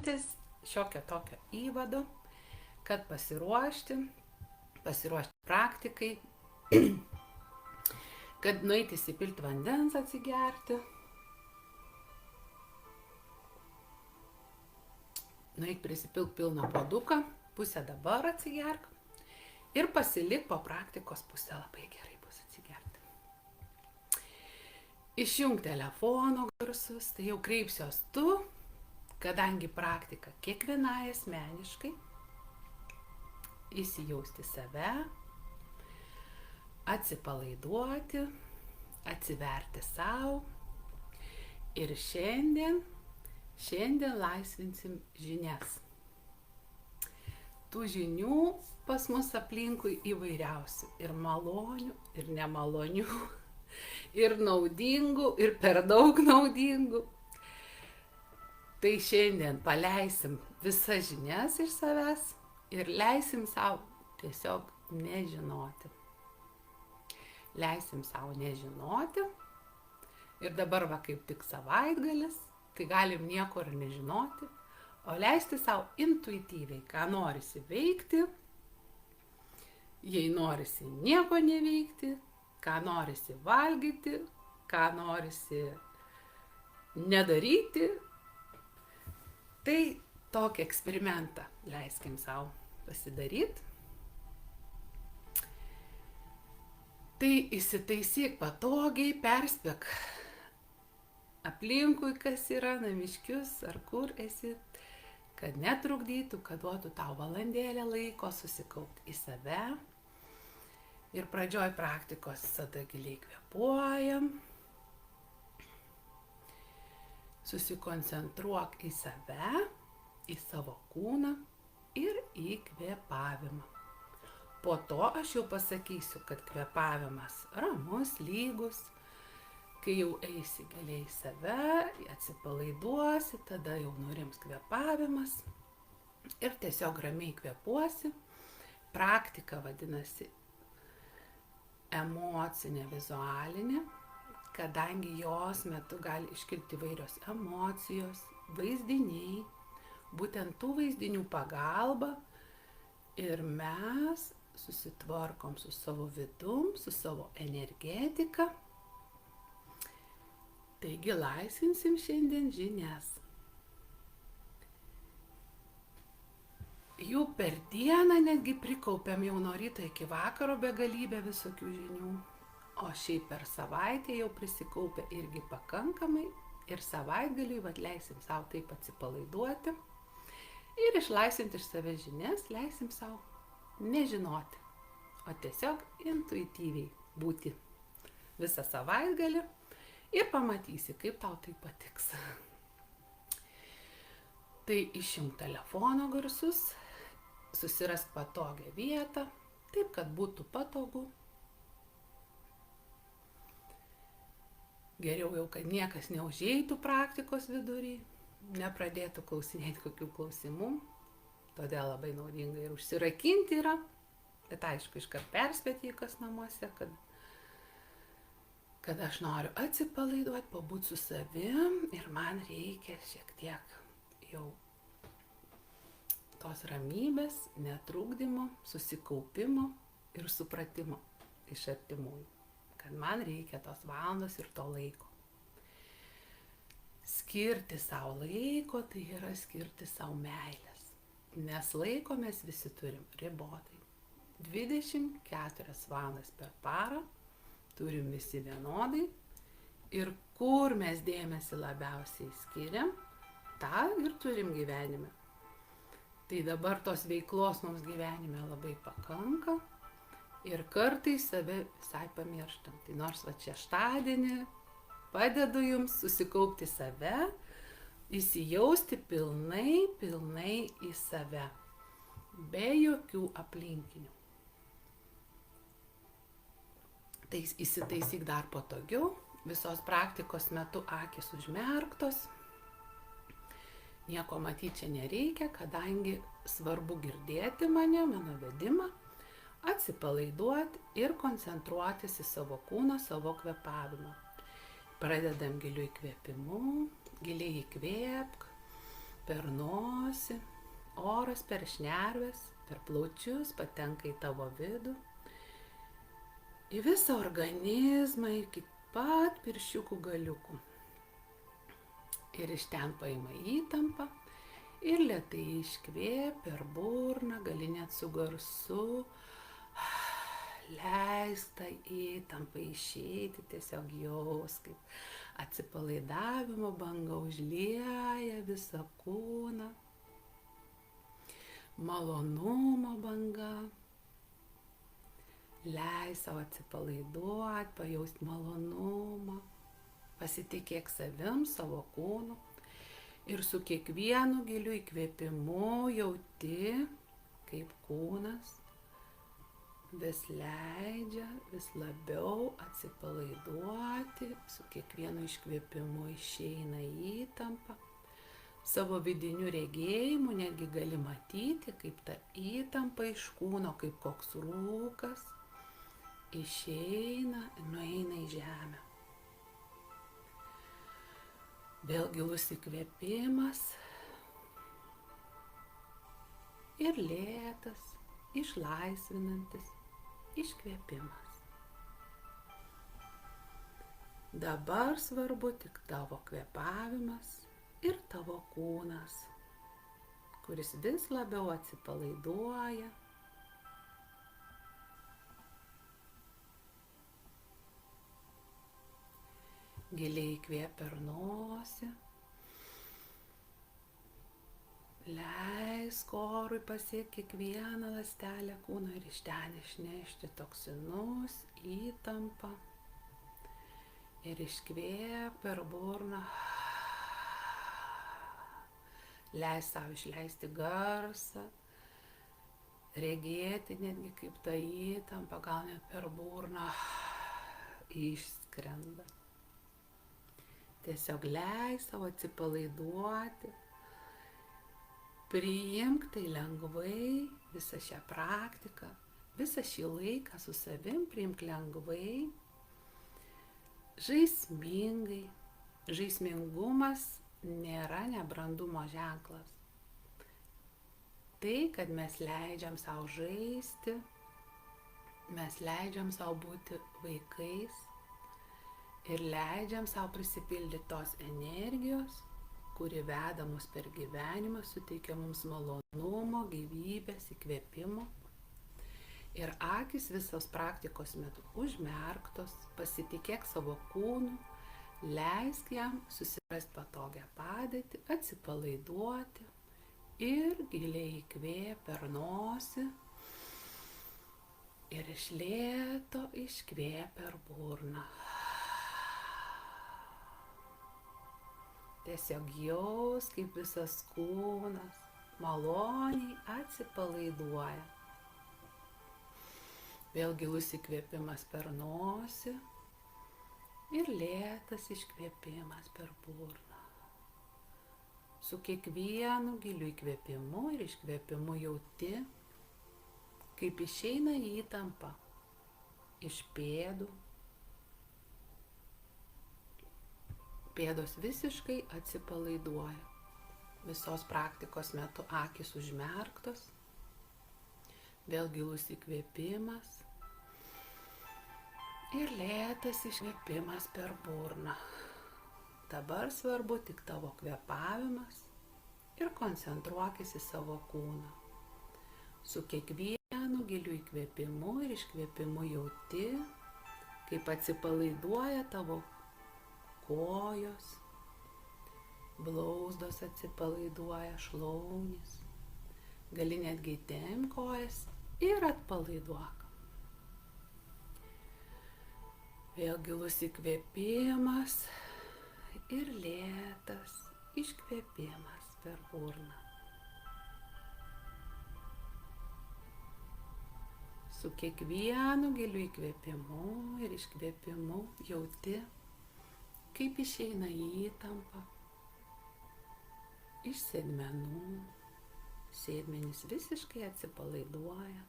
minutės šiokio tokio įvado, kad pasiruošti praktikai, kad nueiti įsipilti vandens atsigerti, nueiti prisipilti pilną puoduką, pusę dabar atsigerk ir pasilik po praktikos pusę, labai gerai bus atsigerti. Išjung telefono garsus, tai jau kreipsiuos tu, kadangi praktika kiekvienai asmeniškai, įsijausti save, atsipalaiduoti, atsiverti savo ir šiandien laisvinsim žinias. Tų žinių pas mus aplinkui įvairiausių, ir malonių, ir nemalonių, ir naudingų, ir per daug naudingų. Tai šiandien paleisim visas žinias iš savęs ir leisim savo tiesiog nežinoti. Leisim savo nežinoti. Ir dabar va kaip tik savaitgalis, tai galim nieko ir nežinoti, o leisti savo intuityviai, ką norisi veikti, jei norisi nieko neveikti, ką norisi valgyti, ką norisi nedaryti. Tai tokį eksperimentą leiskim savo pasidaryti. Tai įsitaisyk patogiai, perspėk aplinkui, kas yra, namiškius ar kur esi, kad netrukdytų, kad duotų tau valandėlę laiko susikaupti į save. Ir pradžioj praktikos visada giliai kvėpuojam. Susikoncentruok į save, į savo kūną ir į kvėpavimą. Po to aš jau pasakysiu, kad kvėpavimas ramus, lygus. Kai jau eisi giliai į save, atsipalaiduosi, tada jau nurims kvėpavimas ir tiesiog ramiai kvėpuosi. Praktika vadinasi emocinė vizualinė, kadangi jos metu gali iškilti įvairios emocijos, vaizdiniai, būtent tų vaizdinių pagalba ir mes susitvarkom su savo vidum, su savo energetika. Taigi laisvinsim šiandien žinias. Jų per dieną netgi prikaupiam jau nuo ryto iki vakaro begalybę visokių žinių, o šiaip per savaitę jau prisikaupia irgi pakankamai ir savaitgaliui leisim savo taip atsipalaiduoti ir išlaisvinti iš savęs žinias, leisim savo nežinoti, o tiesiog intuityviai būti visą savaitgalį ir pamatysi, kaip tau tai patiks. Tai išjunk telefono garsus, susirask patogią vietą, taip, kad būtų patogu. Geriau jau, kad niekas neužeitų praktikos vidury, nepradėtų klausinėti kokių klausimų, todėl labai naudinga ir užsirakinti yra, bet aišku, iškart perspėti, kas namuose, kad aš noriu atsipalaiduoti, pabūti su savim ir man reikia šiek tiek jau tos ramybės, netrukdymo, susikaupimo ir supratimo iš artimųjų, kad man reikia tos valandos ir to laiko. Skirti savo laiko, tai yra skirti savo meilės, nes laiko mes visi turim ribotai. 24 valandas per parą turim visi vienodai ir kur mes dėmesį labiausiai skiriam, tą ir turim gyvenime. Tai dabar tos veiklos mums gyvenime labai pakanka ir kartais save visai pamirštam. Tai nors šeštadienį padedu jums susikaupti save, įsijausti pilnai į save, be jokių aplinkinių. Tai įsitaisyk dar patogiau, visos praktikos metu akys užmerktos. Nieko matyti čia nereikia, kadangi svarbu girdėti mano vedimą, atsipalaiduoti ir koncentruotis į savo kūną, savo kvėpavimą. Pradedam giliu įkvėpimu, giliai įkvėpk, per nosį, oras per šnerves, per plaučius patenka į tavo vidų, į visą organizmą iki pat pirščiukų galiukų. Ir iš ten paima įtampą ir lėtai iškvėp per burną, gali net su garsu leist tą įtampą išeiti, tiesiog jaus, kaip atsipalaidavimo banga užlieja visą kūną, malonumo banga, leis savo atsipalaiduoti, pajausti malonumą, pasitikėk savim, savo kūnu ir su kiekvienu giliu įkvėpimu jauti, kaip kūnas vis leidžia vis labiau atsipalaiduoti, su kiekvienu iškvėpimu išeina įtampa. Savo vidiniu regėjimu netgi gali matyti, kaip ta įtampa iš kūno, kaip koks rūkas, išeina ir nueina į žemę. Vėl gilus įkvėpimas ir lėtas, išlaisvinantis iškvėpimas. Dabar svarbu tik tavo kvėpavimas ir tavo kūnas, kuris vis labiau atsipalaiduoja. Giliai įkvėp per nosį. Leisk orui pasiekti kiekvieną ląstelę kūno ir iš ten išnešti toksinus, įtampą. Ir iškvėp per burną. Leisk savo išleisti garsą, regėti netgi kaip ta įtampa, gal net per burną išskrenda. Tiesiog leisk savo atsipalaiduoti. Priimk tai lengvai, visą šią praktiką, visą šį laiką su savim priimk lengvai, žaismingai. Žaismingumas nėra nebrandumo ženklas. Tai, kad mes leidžiam savo žaisti, mes leidžiam savo būti vaikais ir leidžiam savo prisipildyti tos energijos, kuri veda mus per gyvenimą, suteikia mums malonumo, gyvybės, įkvėpimo. Ir akys visos praktikos metu užmerktos, pasitikėk savo kūnu, leisk jam susirasti patogią padėtį, atsipalaiduoti ir giliai įkvėp per nosį ir iš lėto iškvėp per burną. Tiesiog jaus, kaip visas kūnas maloniai atsipalaiduoja. Vėl gilus įkvėpimas per nosį ir lėtas iškvėpimas per burną. Su kiekvienu giliu įkvėpimu ir iškvėpimu jauti, kaip išeina įtampa iš pėdų. Pėdos visiškai atsipalaiduoja. Visos praktikos metu akys užmerktos. Vėl gilus įkvėpimas. Ir lėtas iškvėpimas per burną. Dabar svarbu tik tavo kvėpavimas ir koncentruokis į savo kūną. Su kiekvienu giliu įkvėpimu ir iškvėpimu jauti, kaip atsipalaiduoja tavo kojos, blauzdos atsipalaiduoja, šlaunys. Gali netgi įtempti kojas ir atpalaiduok. Vėl gilus įkvėpimas ir lėtas iškvėpimas per burną. Su kiekvienu giliu įkvėpimu ir iškvėpimu jauti, kaip išeina įtampa iš sėdmenų. Sėdmenys visiškai atsipalaiduoja.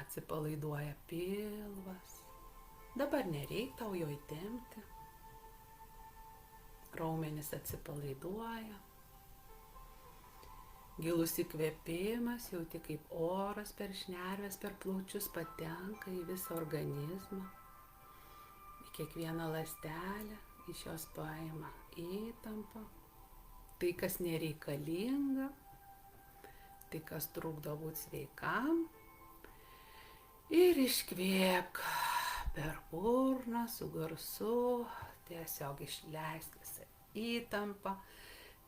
Atsipalaiduoja pilvas. Dabar nereik tau jo įtempti. raumenys atsipalaiduoja. Gilus įkvėpimas, jauti kaip oras per šnerves, per plaučius patenka į visą organizmą, į kiekvieną ląstelę, iš jos paima įtampą, tai kas nereikalinga, tai kas trukdo būti sveikam. Ir iškvėpk per burną su garsu, tiesiog išleisk visą įtampą,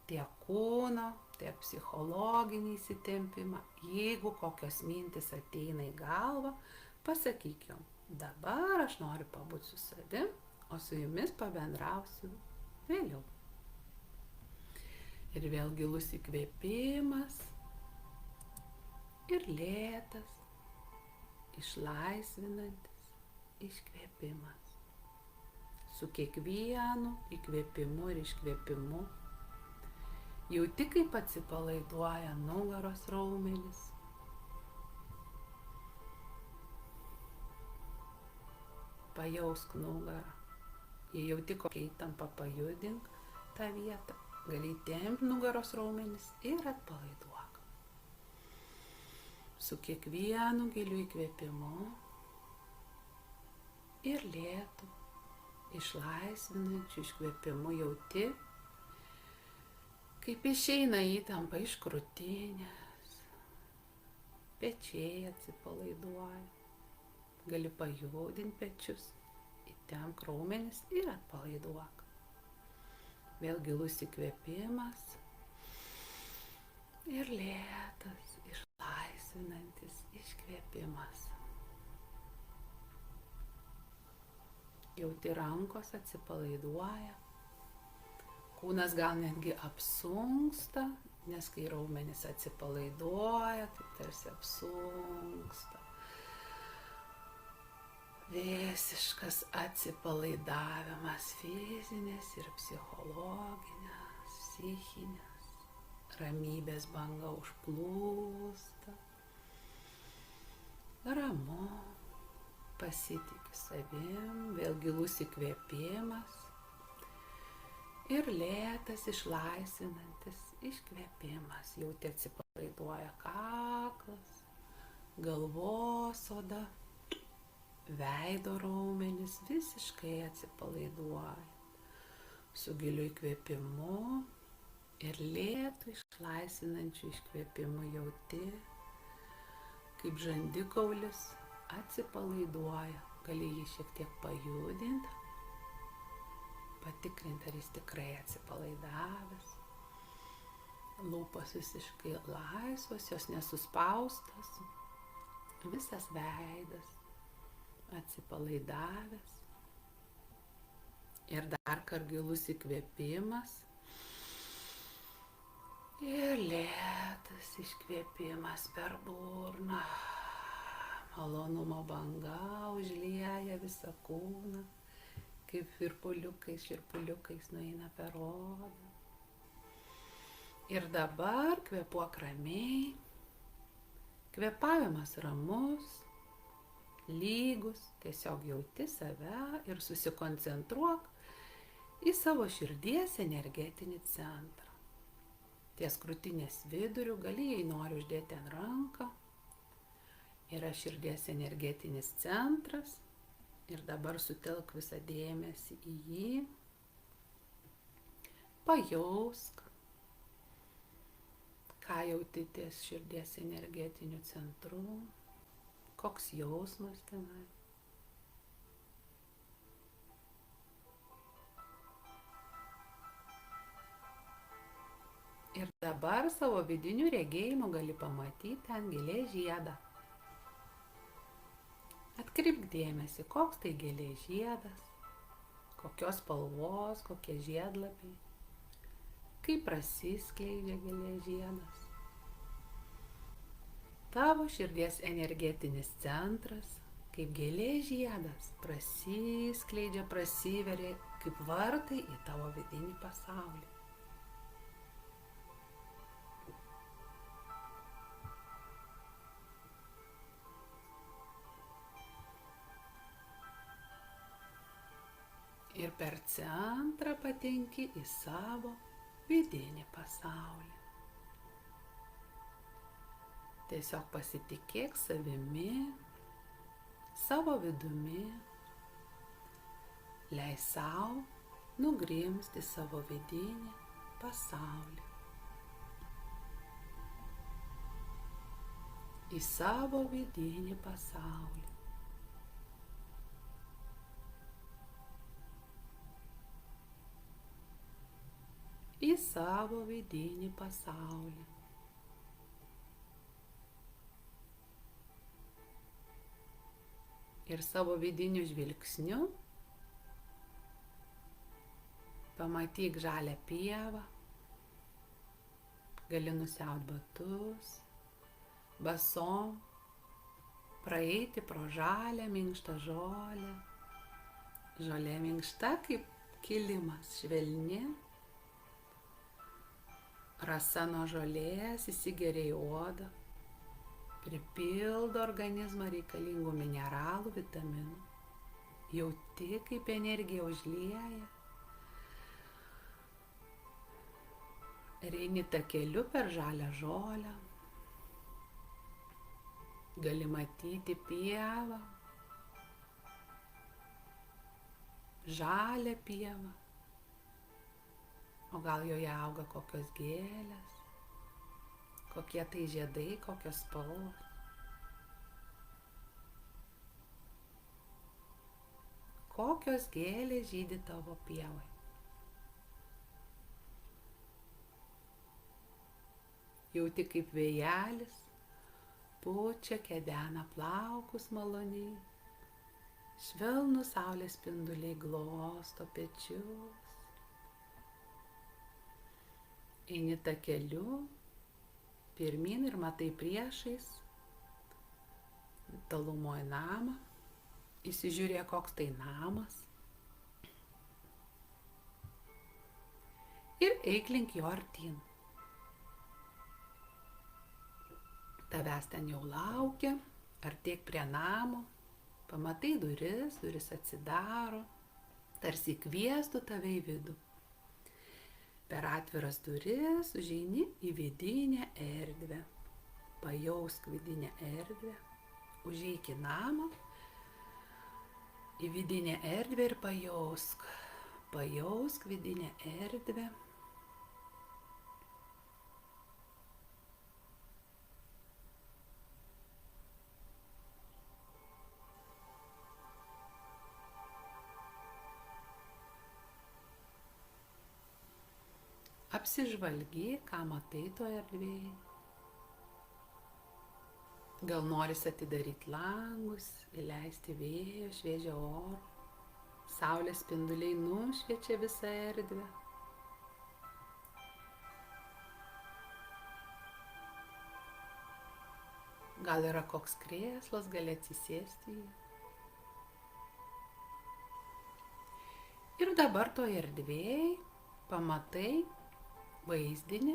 tiek kūno, tiek psichologinį įsitempimą. Jeigu kokios mintis ateina į galvą, pasakyk jom, dabar aš noriu pabūti su savim, o su jumis pabendrausiu vėliau. Ir vėl gilus įkvėpimas ir lėtas, išlaisvinantis iškvėpimas. Su kiekvienu įkvėpimu ir iškvėpimu jauti, kaip atsipalaiduoja nugaros raumenys. Pajausk nugarą. Jei jauti kokią įtampą, pajudink tą vietą. Gali tempti nugaros raumenis ir atpalaiduok. Su kiekvienu giliu įkvėpimu ir lėtu, išlaisvinančiu iškvėpimu jauti, kaip išeina įtampa iš krūtinės, pečiai atsipalaiduoja, gali pajudinti pečius, įtempk raumenis ir atpalaiduok. Vėl gilus įkvėpimas ir lėtas, išlaisvinantis iškvėpimas. Jauti rankos atsipalaiduoja, kūnas gal netgi apsunksta, nes kai raumenys atsipalaiduoja, tai tarsi apsunksta. Visiškas atsipalaidavimas fizinės ir psichologinės, psichinės, ramybės banga užplūsta, ramu, pasitiki savim, vėl gilus įkvėpimas ir lėtas išlaisvinantis iškvėpimas. Jauti atsipalaiduoja kaklas, galvos oda, veido raumenys visiškai atsipalaiduoja. Su giliu įkvėpimu ir lėtu išlaisvinančiu iškvėpimu jauti, kaip žandikaulis atsipalaiduoja. Gali jį šiek tiek pajudinti, patikrinti, ar jis tikrai atsipalaidavęs. Lūpos visiškai laisvos, jos nesuspaustos, visas veidas atsipalaidavęs. Ir dar kart gilus įkvėpimas ir lėtas iškvėpimas per burną. Malonumo banga užlieja visą kūną, kaip širpuliukais nueina per odą. Ir dabar kvėpuok ramiai. Kvėpavimas ramus, lygus, tiesiog jauti save ir susikoncentruok į savo širdies energetinį centrą. Ties krūtinės viduriu gali, jei nori, uždėti ant ranką. Yra širdies energetinis centras ir dabar sutelk visą dėmesį į jį. Pajausk, ką jauti ties širdies energetiniu centru, koks jausmas tenai. Ir dabar savo vidiniu regėjimu gali pamatyti ten gėlės žiedą. Atkreipk dėmesį, koks tai gėlės žiedas, kokios spalvos, kokie žiedlapiai, kaip prasiskleidžia gėlės žiedas. Tavo širdies energetinis centras, kaip gėlės žiedas, prasiskleidžia, prasiveria kaip vartai į tavo vidinį pasaulį. Ir ir per centrą patenki į savo vidinį pasaulį. Tiesiog pasitikėk savimi, savo vidumi, leis sau nugrimzti savo vidinį pasaulį. Į savo vidinį pasaulį. Į savo vidinį pasaulį. Ir savo vidiniu žvilgsniu pamatyk žalią pievą, gali nusiaut batus, basom, praeiti pro žalią minkštą žolę. Žolė minkšta kaip kilimas, švelni. Rasa nuo žolės įsigeria į odą, pripildo organizmą reikalingų mineralų, vitaminų. Jauti, kaip energija užlieja. Ir eini takeliu per žalią žolę. Gali matyti pievą, žalią pievą. O gal joje auga kokios gėlės, kokie tai žiedai, kokios spalvos. Kokios gėlės žydi tavo pievai. Jauti, kaip vėjelis pučia, kedena plaukus maloniai. Švelnūs saulės spinduliai glosto pečius. Eini takeliu pirmyn ir matai priešais tolumoje namą. Įsižiūrėk, koks tai namas. Ir eik link jo artyn. Tavęs ten jau laukia, artėk prie namo, pamatai duris atsidaro, tarsi kviestų tave į vidų. Per atviras duris užeini į vidinę erdvę. Pajausk vidinę erdvę, užeik į namą, į vidinę erdvę ir pajausk vidinę erdvę. Apsižvalgyk, ką matai toje erdvėje. Gal norisi atidaryti langus, įleisti vėjo, šviežią orą. Saulės spinduliai nušviečia visą erdvę. Gal yra koks krėslas, gali atsisėsti į jį. Ir dabar toje erdvėje pamatai vaizdinį.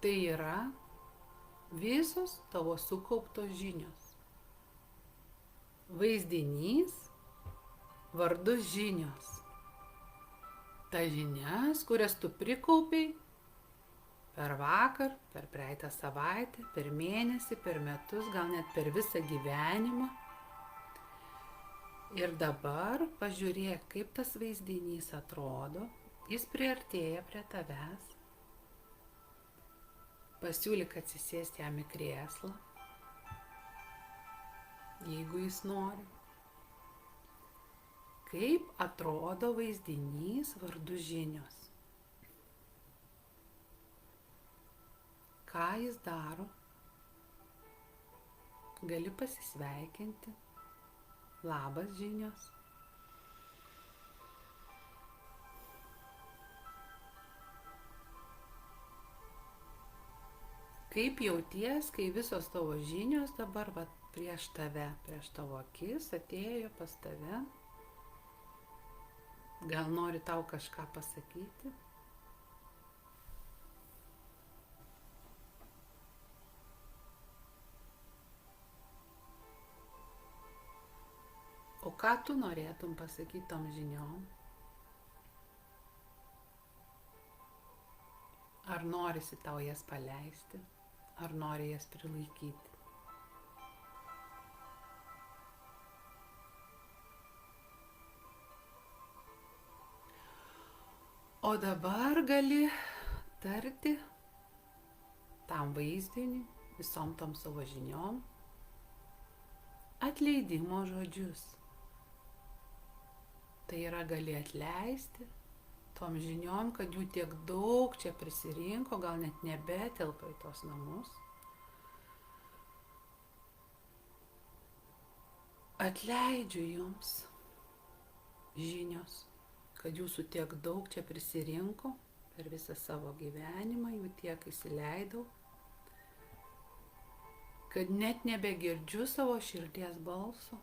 Tai yra visos tavo sukauptos žinios. Vaizdinys vardu žinios. Ta žinias, kurias tu prikaupiai per vakar, per praeitą savaitę, per mėnesį, per metus, gal net per visą gyvenimą. Ir dabar pažiūrėk, kaip tas vaizdinys atrodo. Jis priartėja prie tavęs. Pasiūlyk atsisėsti jam į krėslą, jeigu jis nori. Kaip atrodo vaizdinys vardu žinios? Ką jis daro? Gali pasisveikinti. Labas, žinios. Kaip jauties, kai visos tavo žinios dabar prieš tave, prieš tavo akis atėjo pas tave? Gal nori tau kažką pasakyti? O ką tu norėtum pasakyti tom žiniom? Ar norisi tau jas paleisti, ar nori jas prilaikyti? O dabar gali tarti tam vaizdiniui, visom tom savo žiniom, atleidimo žodžius. Tai yra, gali atleisti tom žiniom, kad jų tiek daug čia prisirinko, gal net nebetelpa į tos namus. Atleidžiu jums, žinios, kad jūsų tiek daug čia prisirinko, per visą savo gyvenimą jų tiek įsileidau, kad net nebegirdžiu savo širdies balso.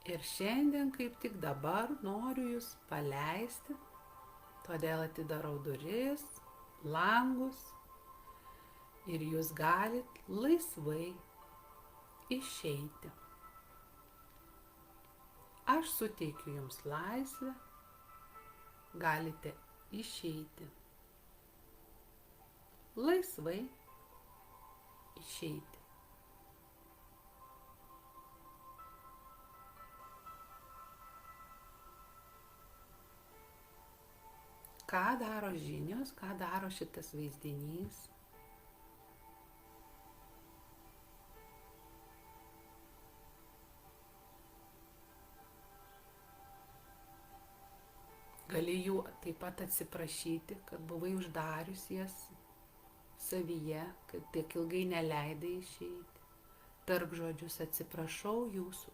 Ir šiandien, kaip tik dabar, noriu jūs paleisti, todėl atidarau duris, langus ir jūs galit laisvai išeiti. Aš suteikiu jums laisvę, galite išeiti. Laisvai išeiti. Ką daro žinios, ką daro šitas vaizdinys? Gali jų taip pat atsiprašyti, kad buvai uždarius jas savyje, kad tiek ilgai neleidai išeiti. Tark žodžius: atsiprašau jūsų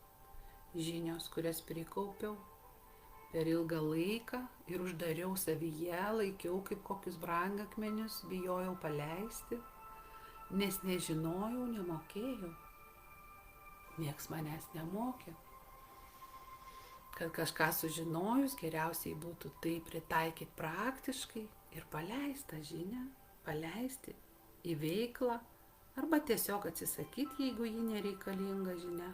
žinios, kurias prikaupiau per ilgą laiką ir uždariau savyje, laikiau kaip kokius brangakmenius, bijojau paleisti, nes nežinojau, nemokėjau. Nieks manęs nemokė. Kad kažką sužinojus, geriausiai būtų tai pritaikyti praktiškai ir paleisti tą žinią, paleisti į veiklą arba tiesiog atsisakyti, jeigu ji nereikalinga žinia.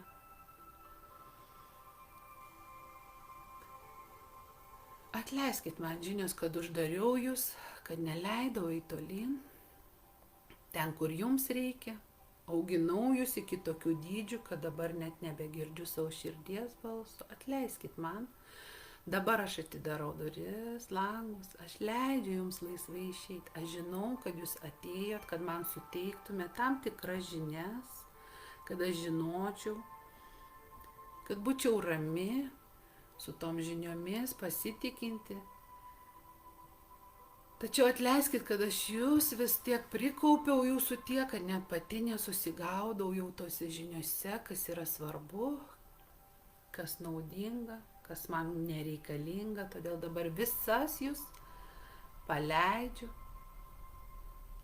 Atleiskit man žinios, kad uždariau jūs, kad neleidau eiti tolyn, ten, kur jums reikia. Auginau jūs iki tokių dydžių, kad dabar net nebegirdžiu savo širdies balso. Atleiskit man. Dabar aš atidarau duris, langus, aš leidžiu jums laisvai išeiti. Aš žinau, kad jūs atėjot, kad man suteiktumėte tam tikras žinias, kad aš žinočiau, kad būčiau rami, su tom žiniomis pasitikinti. Tačiau atleiskit, kad aš jūs vis tiek prikaupiau jūsų tiek, kad net pati nesusigaudau jau tose žiniose, kas yra svarbu, kas naudinga, kas man nereikalinga. Todėl dabar visas jūs paleidžiu,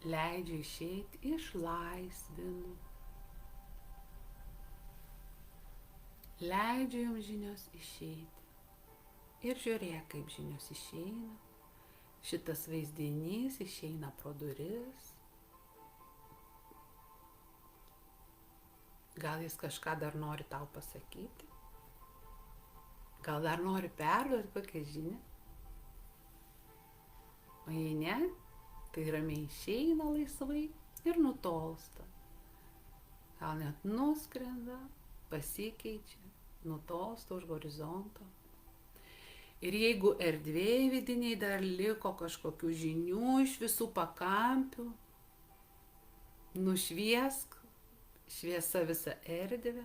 leidžiu išeiti, išlaisvinu. Leidžiu jums žinios išeiti. Ir žiūrėk, kaip žinios išeina. Šitas vaizdinys išeina pro duris. Gal jis kažką dar nori tau pasakyti? Gal dar nori perduoti kokią žinią? O jei ne, tai ramiai išeina laisvai ir nutolsta. Gal net nuskrenda, pasikeičia, nutolsta už horizonto. Ir jeigu erdvėj vidiniai dar liko kažkokių žinių iš visų pakampių, nušviesk šviesa visą erdvę,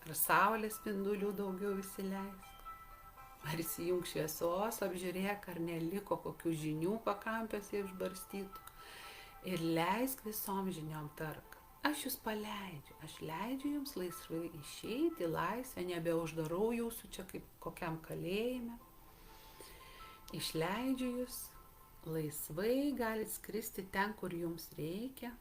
ar saulės spindulių daugiau įsileisk, ar įsijung šviesos, apžiūrėk, ar neliko kokių žinių pakampiuose išbarstytų. Ir leisk visom žiniom tark. Aš jūs paleidžiu, aš leidžiu jums laisvai išeiti į laisvę, nebeuždarau jūsų čia kaip kokiam kalėjime. Išleidžiu jūs, laisvai galit skristi ten, kur jums reikia.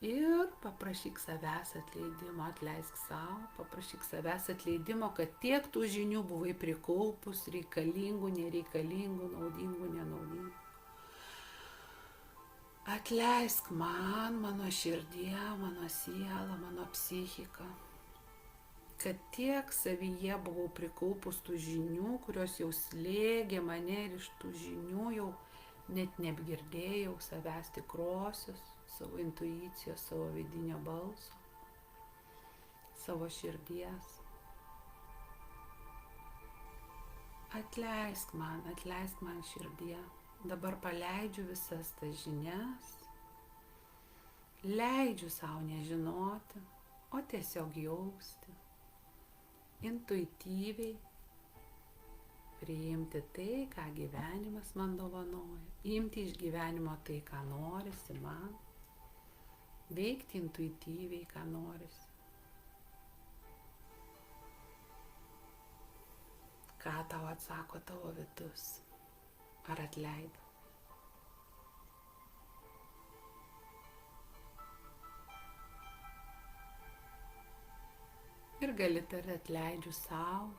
Ir paprašyk savęs atleidimo, atleisk savo, paprašyk savęs atleidimo, kad tiek tų žinių buvai prikaupus, reikalingų, nereikalingų, naudingų, nenaudingų. Atleisk man, mano širdie, mano siela, mano psichika, kad tiek savyje buvau prikaupus tų žinių, kurios jau slėgė mane ir iš tų žinių jau net neapgirdėjau savęs tikrosios, savo intuicijos, savo vidinio balso, savo širdies. Atleisk man širdie. Dabar paleidžiu visas tas žinias, leidžiu savo nežinoti, o tiesiog jausti, intuityviai priimti tai, ką gyvenimas man dovanoja, imti iš gyvenimo tai, ką norisi man, veikti intuityviai, ką norisi. Ką tau atsako tavo vidus? Ar atleido? Ir gali tarti atleidžiu savo.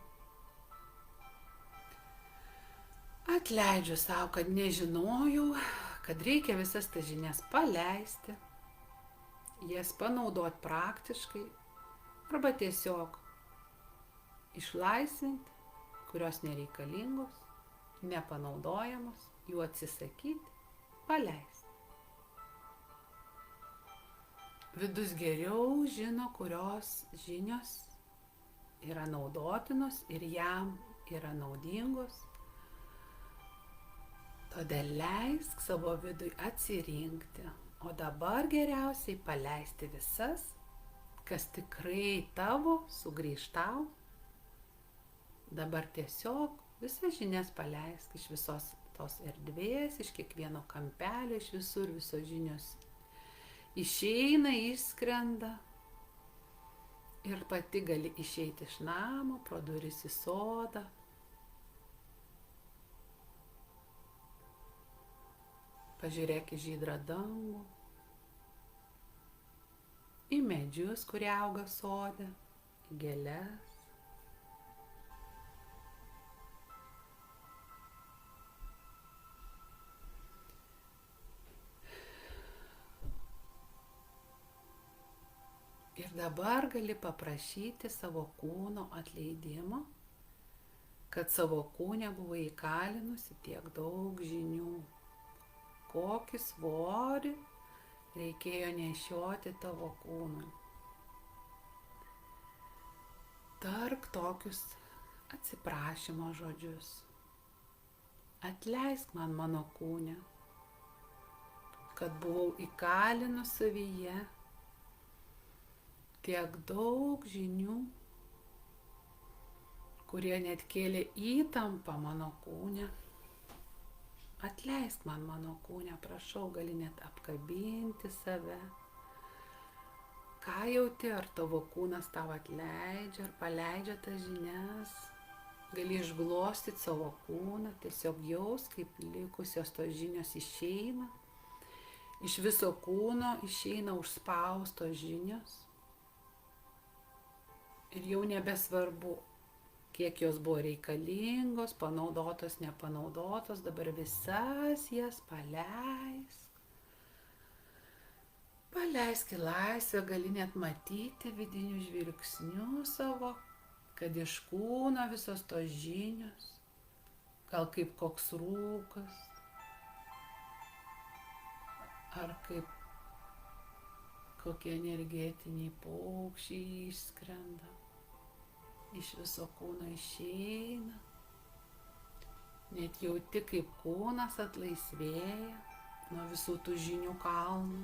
Atleidžiu savo, kad nežinojau, kad reikia visas tas žinias paleisti, jas panaudoti praktiškai arba tiesiog išlaisvinti, kurios nereikalingos, nepanaudojamos, jų atsisakyti, paleisti. Vidus geriau žino, kurios žinios yra naudotinos ir jam yra naudingos. Todėl leisk savo vidui atsirinkti, o dabar geriausiai paleisti visas, kas tikrai tavo, sugrįž tau. Dabar tiesiog visas žinias paleisk iš visos tos erdvės, iš kiekvieno kampelio, iš visur visos žinios išeina, išskrenda ir pati gali išeiti iš namo, pro duris į sodą. Pažiūrėk į žydrą dangų, į medžius, kurie auga sode, į gėles. Ir dabar gali paprašyti savo kūno atleidimo, kad savo kūne buvo įkalinusi tiek daug žinių, kokį svorį reikėjo nešioti tavo kūnui. Tark tokius atsiprašymo žodžius. Atleisk man mano kūne, kad buvau įkalinus savyje tiek daug žinių, kurie net kėlė įtampą mano kūne. Atleisk man mano kūne, prašau, gali net apkabinti save. Ką jauti, ar tavo kūnas tau atleidžia, ar paleidžia tas žinias. Gali išglostyti savo kūną, tiesiog jaus, kaip likusios tos žinios išeina. Iš viso kūno išeina užspaustos žinios. Ir jau nebesvarbu, kiek jos buvo reikalingos, panaudotos, nepanaudotos, dabar visas jas paleisk. Paleisk į laisvę, gali net matyti vidiniu žvilgsniu savo, kad iš kūno visos tos žinios, gal kaip koks rūkas, ar kaip kokie energetiniai paukščiai išskrenda. Iš viso kūno išeina, net jauti, kaip kūnas atlaisvėja nuo visų tų žinių kalnų.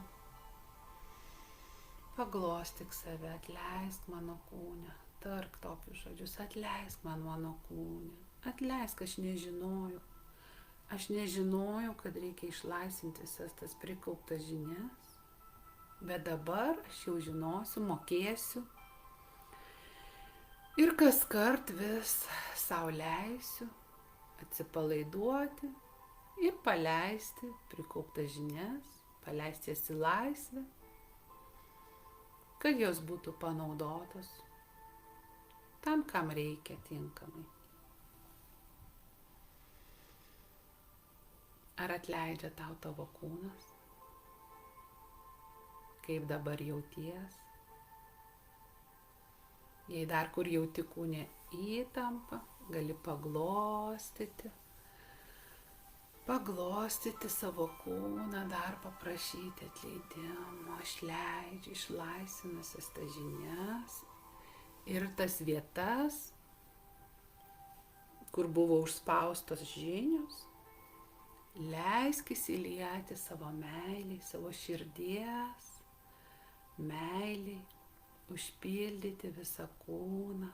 Paglostyk save, atleisk mano kūne, tark tokius žodžius, atleisk man mano kūne, atleisk, aš nežinojau, kad reikia išlaisvinti visas tas prikauptas žinias, bet dabar aš jau žinosiu, mokėsiu. Ir kaskart vis sau leisiu atsipalaiduoti ir paleisti prikauptas žinias, paleisti jas į laisvę, kad jos būtų panaudotos tam, kam reikia tinkamai. Ar atleidžia tau tavo kūnas? kaip dabar jauties. Jei dar kur jauti kūne įtampą, gali paglostyti savo kūną, dar paprašyti atleidimo, išleidžiu, išlaisvinusias tas žinias ir tas vietas, kur buvo užspaustos žinios, leisk įsilieti savo meilį, savo širdies meilį, užpildyti visą kūną,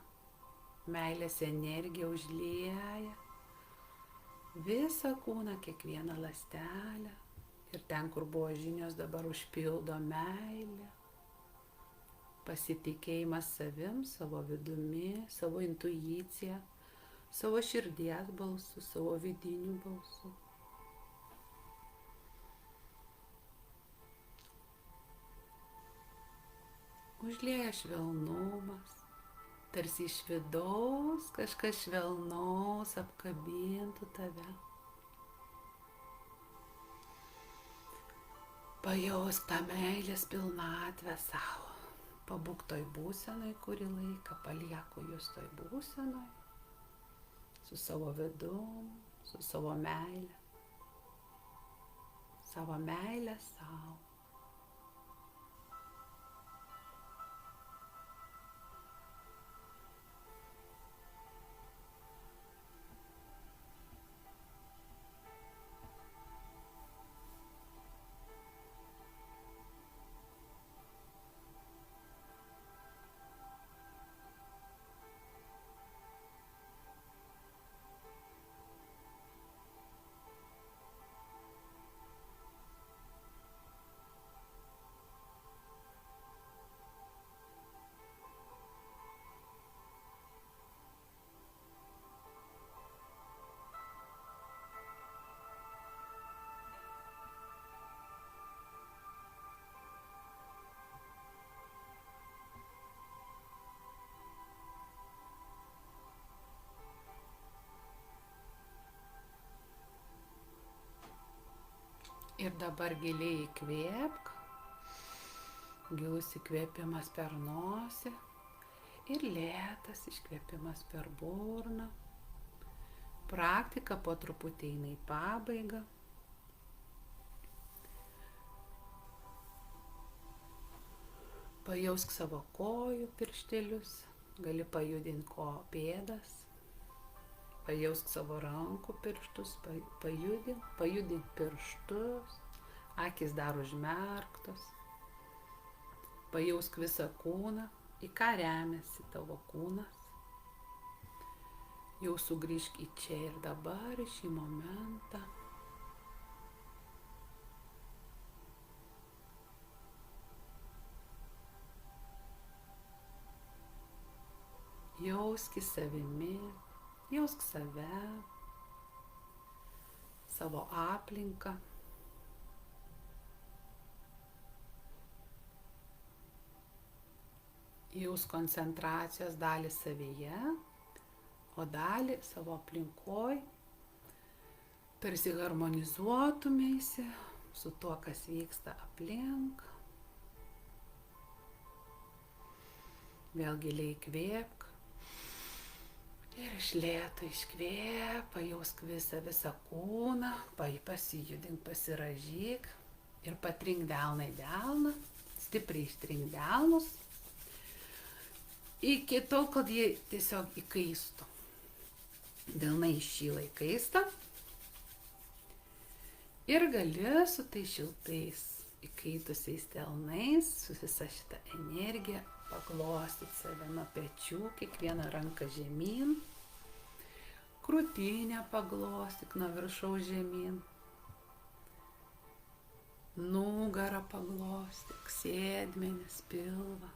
meilės energija užlieja visą kūną, kiekvieną ląstelę ir ten, kur buvo žinios, dabar užpildo meilė, pasitikėjimas savim, savo vidumi, savo intuicija, savo širdies balsu, savo vidiniu balsu. Užlieja švelnumas, tarsi iš vidaus kažkas švelnaus apkabintų tave. Pajausk tą meilės pilnatvę savo. Pabūk toj būsenoj kurį laiką, palieku jūs toj būsenoj, su savo vidum, su savo meile savo. Ir dabar giliai įkvėpk, gilus įkvėpimas per nosį ir lėtas iškvėpimas per burną. Praktika po truputį eina į pabaigą. Pajausk savo kojų pirštelius, gali pajudinti pėdas. Pajausk savo rankų pirštus, pajudink pirštus, akys dar užmerktos. Pajausk visą kūną, į ką remiasi tavo kūnas. Jau sugrįžk į čia ir dabar, į šį momentą. Jauski savimi. Jausk save, savo aplinką. Jausk koncentracijos dalį savyje, o dalį savo aplinkoj. Tarsi harmonizuotumėsi su tuo, kas vyksta aplink. Vėl giliai įkvėpk. Ir iš lėto iškvėp, pajausk visą kūną, pasijudink, pasirąžyk ir patrink delną į delną, stipriai ištrink delnus, iki tol, kol jie tiesiog įkaistų. Delnai įšyla įkaista ir gali su tais šiltais įkaitusiais delnais, su visa šita energija, paglostyti save nuo pečių, kiekvieną ranką žemyn, krūtinę paglostyk nuo viršaus žemyn, nugarą paglostyk, sėdmenis, pilvą,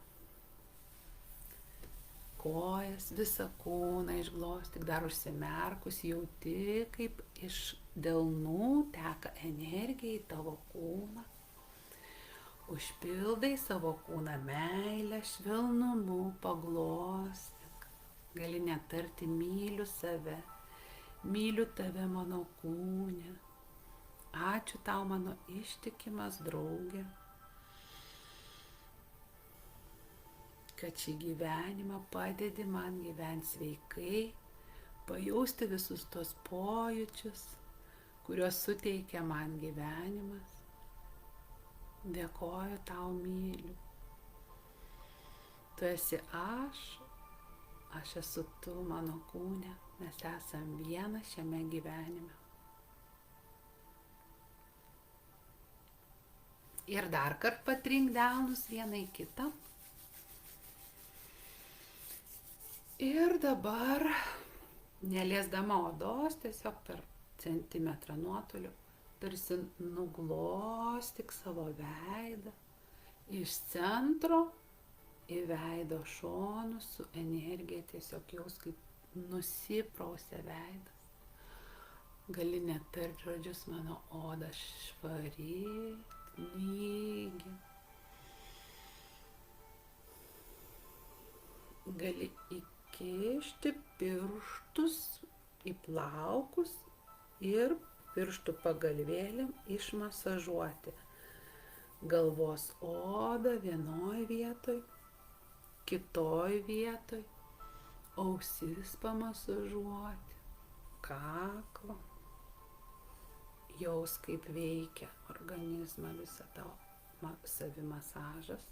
kojas, visą kūną išglostyk, dar užsimerkus jauti, kaip iš delnų teka energija į tavo kūną. Užpildai savo kūną meilę, švelnumu, paglostyk. Gali net tarti myliu save, myliu tave mano kūne. Ačiū tau mano ištikimas draugė. kad šį gyvenimą padedi man gyventi sveikai, pajausti visus tos pojūčius, kuriuos suteikia man gyvenimas. Dėkoju tau, myliu. Tu esi aš esu tu mano kūne, mes esam viena šiame gyvenime. Ir dar kart patrink delnus vieną į kitą. Ir dabar, neliesdama odos, tiesiog per centimetrą nuotoliu, tarsi nuglostyk savo veidą iš centro į veido šonus su energija, tiesiog jaus kaip nusiprausia veidas. Gali net tarti žodžius, mano oda švari, lygi. Gali įkišti pirštus į plaukus ir pirštų pagalvėlėm išmasažuoti galvos odą vienoj vietoj, kitoj vietoj, ausis pamasažuoti, kaklą. Jaus, kaip veikia organizmą visą tavo savimasažas.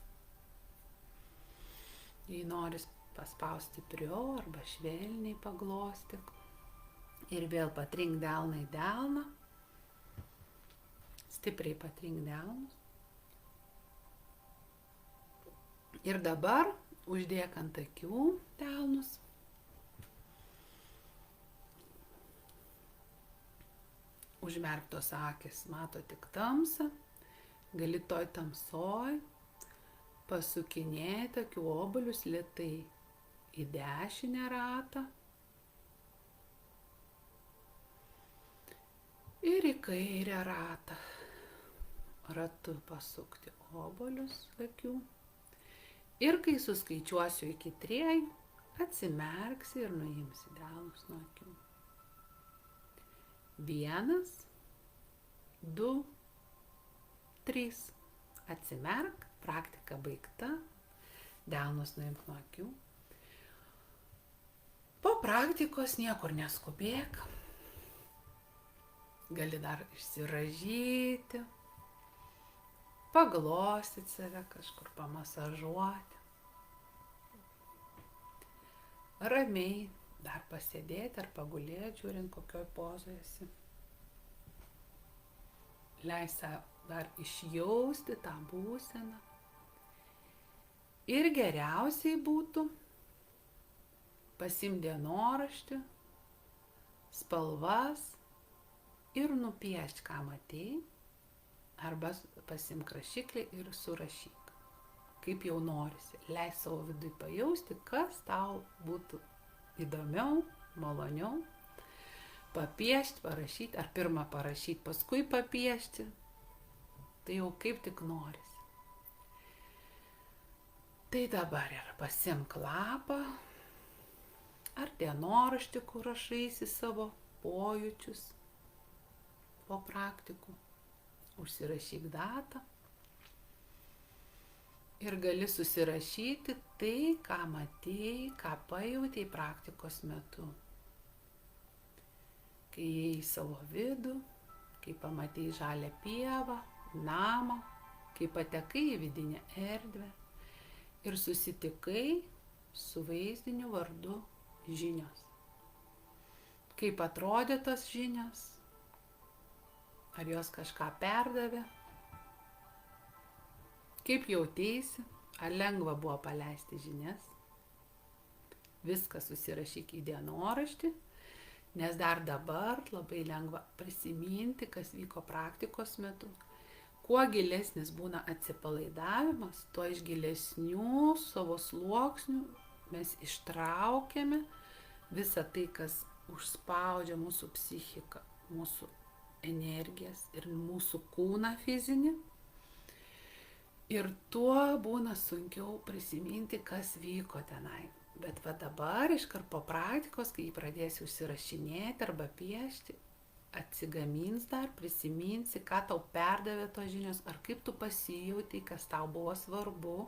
Jei noris paspausti stipriau arba švelniai paglostyk. Ir vėl patrink delną į delną. Stipriai patrink delnus. Ir dabar uždėk ant akių delnus. Užmerktos akis mato tik tamsą, gali toj tamsoj pasukinėti akių obuolius lėtai į dešinę ratą ir į kairę ratą. Ratu pasukti obuolius akių. Ir kai suskaičiuosiu iki 3, atsimerksi ir nuimsi delnus nuo akių. 1, 2, 3. Atsimerk, praktika baigta. Delnus nuimk nuo akių. Po praktikos niekur neskubėk. Gali dar išsirąžyti, paglostyti save, kažkur pamasažuoti. Ramiai dar pasėdėti ar pagulėti, žiūrint kokioj pozoje esi. Leis dar išjausti tą būseną. Ir geriausiai būtų pasiimti dienoraštį, spalvas ir nupiešti, ką matei, arba pasiimk rašiklį ir surašyk, kaip jau norisi. Leis savo vidui pajausti, kas tau būtų įdomiau, maloniau, papiešti, parašyti, ar pirmą parašyti, paskui papiešti, tai jau kaip tik norisi. Tai dabar ir pasiimk lapą, ar dienoraštį, kur rašaisi savo pojūčius po praktikų, užsirašyk datą. Ir gali susirašyti tai, ką matėjai, ką pajautei praktikos metu. Kai įėjai į savo vidų, kai pamatei žalią pievą, namą, kai patekai į vidinę erdvę ir susitikai su vaizdiniu vardu žinios. Kaip atrodė tos žinios, ar jos kažką perdavė, kaip jauteisi, ar lengva buvo paleisti žinias. Viską susirašyk į dienoraštį, nes dar dabar labai lengva prisiminti, kas vyko praktikos metu. Kuo gilesnis būna atsipalaidavimas, tuo iš gilesnių savo sluoksnių mes ištraukiame visą tai, kas užspaudžia mūsų psichiką, mūsų energijas ir mūsų kūną fizinį. Ir tuo būna sunkiau prisiminti, kas vyko tenai. Bet va dabar, iškart po praktikos, kai pradėsi užsirašinėti arba piešti, atsigamins dar, prisiminsi, ką tau perdavė tos žinios, ar kaip tu pasijautai, kas tau buvo svarbu,